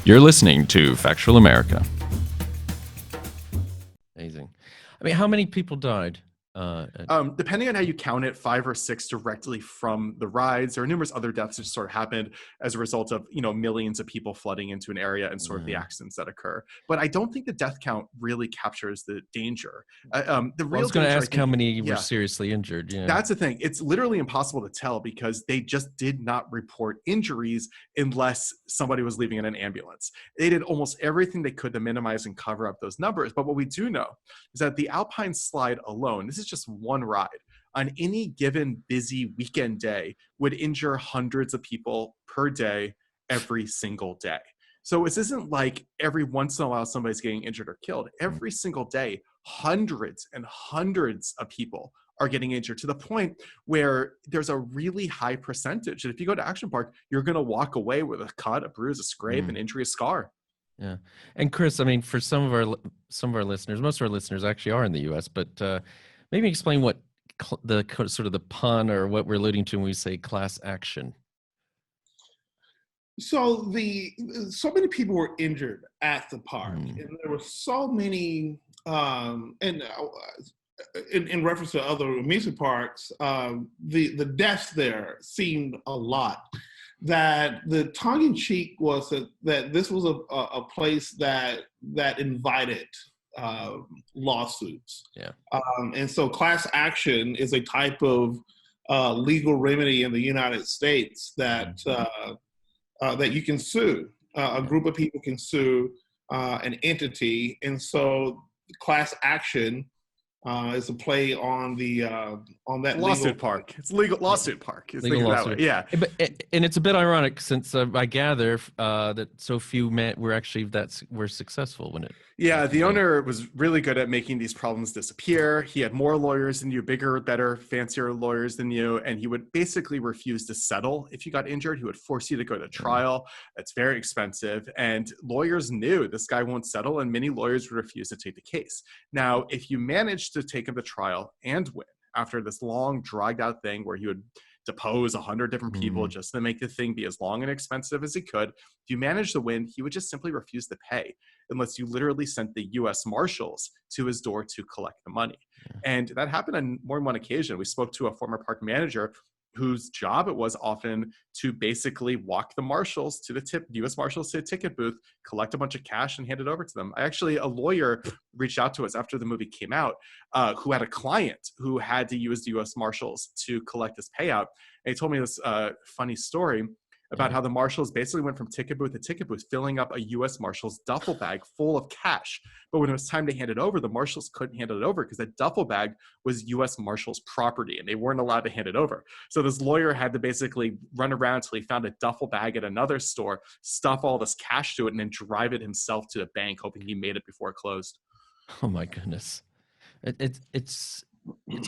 You're listening to Factual America. Amazing. I mean, how many people died? Depending on how you count it, 5 or 6 directly from the rides. There are numerous other deaths that just sort of happened as a result of, millions of people flooding into an area and sort of the accidents that occur. But I don't think the death count really captures the danger. The real I was going to danger, ask how many were seriously injured. Yeah. That's the thing. It's literally impossible to tell because they just did not report injuries unless somebody was leaving in an ambulance. They did almost everything they could to minimize and cover up those numbers. But what we do know is that the Alpine slide alone, this is just one ride, on any given busy weekend day would injure hundreds of people per day, every single day. So this isn't like every once in a while somebody's getting injured or killed. Every single day, hundreds and hundreds of people are getting injured to the point where there's a really high percentage. And if you go to Action Park, you're going to walk away with a cut, a bruise, a scrape, an injury, a scar. Yeah. And Chris, I mean, for some of our listeners, most of our listeners actually are in the U.S., but maybe explain what the sort of the pun or what we're alluding to when we say class action. So many people were injured at the park, and there were so many, in reference to other amusement parks, the deaths there seemed a lot. That the tongue-in-cheek was that this was a place that invited lawsuits. Yeah. And so class action is a type of legal remedy in the United States that that you can sue. A group of people can sue an entity, and so class action is a play on that lawsuit park. It's legal lawsuit park. It's legal lawsuit. Yeah, and it's a bit ironic since I gather that so few were successful when it. Yeah, the owner was really good at making these problems disappear. He had more lawyers than you, bigger, better, fancier lawyers than you, and he would basically refuse to settle if you got injured. He would force you to go to trial. That's very expensive, and lawyers knew this guy won't settle, and many lawyers would refuse to take the case. Now, if you managed to take him to trial and win after this long, dragged-out thing where he would depose 100 different people just to make the thing be as long and expensive as he could. If you managed to win, he would just simply refuse to pay unless you literally sent the U.S. Marshals to his door to collect the money. Yeah. And that happened on more than one occasion. We spoke to a former park manager whose job it was often to basically walk the marshals to the U.S. Marshals to the ticket booth, collect a bunch of cash and hand it over to them. A lawyer reached out to us after the movie came out who had a client who had to use the U.S. Marshals to collect his payout. And he told me this funny story about how the marshals basically went from ticket booth to ticket booth, filling up a U.S. Marshals duffel bag full of cash. But when it was time to hand it over, the marshals couldn't hand it over because that duffel bag was U.S. Marshals property, and they weren't allowed to hand it over. So this lawyer had to basically run around until he found a duffel bag at another store, stuff all this cash to it, and then drive it himself to the bank, hoping he made it before it closed. Oh my goodness, it's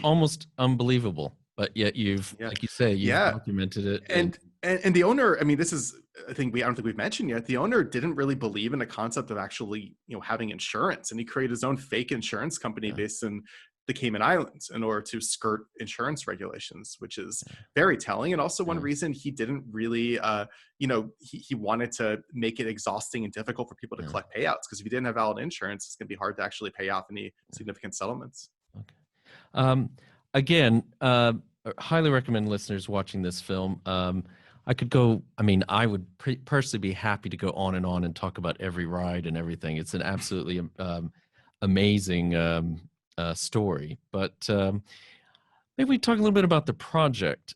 almost unbelievable. But yet like you say, you've documented it. And the owner, I mean, this is a thing I don't think we've mentioned yet. The owner didn't really believe in the concept of actually, having insurance, and he created his own fake insurance company based in the Cayman Islands in order to skirt insurance regulations, which is very telling. And also one reason he didn't really, he wanted to make it exhausting and difficult for people to collect payouts, because if you didn't have valid insurance, it's going to be hard to actually pay off any significant settlements. Okay. Again, highly recommend listeners watching this film. I would personally be happy to go on and talk about every ride and everything. It's an absolutely amazing story. But maybe we talk a little bit about the project.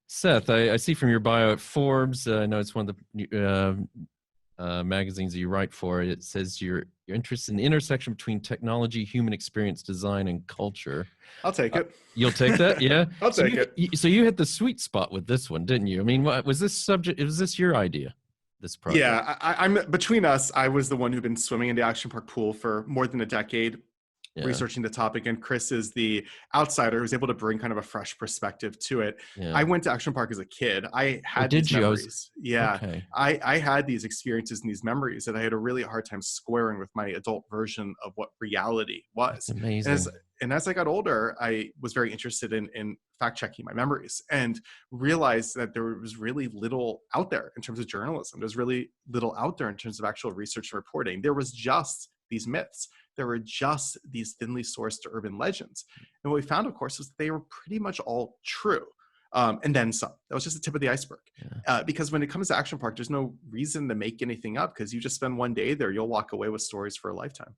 Seth, I see from your bio at Forbes, I know it's one of the magazines that you write for. It says you're interested in the intersection between technology, human experience, design, and culture. I'll take it. You'll take that? Yeah. I'll take it. So you hit the sweet spot with this one, didn't you? I mean, was this your idea? This project? Yeah, I'm between us. I was the one who'd been swimming in the Action Park pool for more than a decade. Researching the topic, and Chris is the outsider who's able to bring kind of a fresh perspective to it. I went to Action Park as a kid. I had these memories. Okay. I had these experiences and these memories that I had a really hard time squaring with my adult version of what reality was. That's amazing. And as I got older, I was very interested in fact checking my memories and realized that there was really little out there in terms of journalism. There's really little out there in terms of actual research and reporting. There was just these myths. There were just these thinly sourced urban legends. And what we found, of course, was they were pretty much all true. And then some. That was just the tip of the iceberg. Because when it comes to Action Park, there's no reason to make anything up because you just spend one day there, you'll walk away with stories for a lifetime.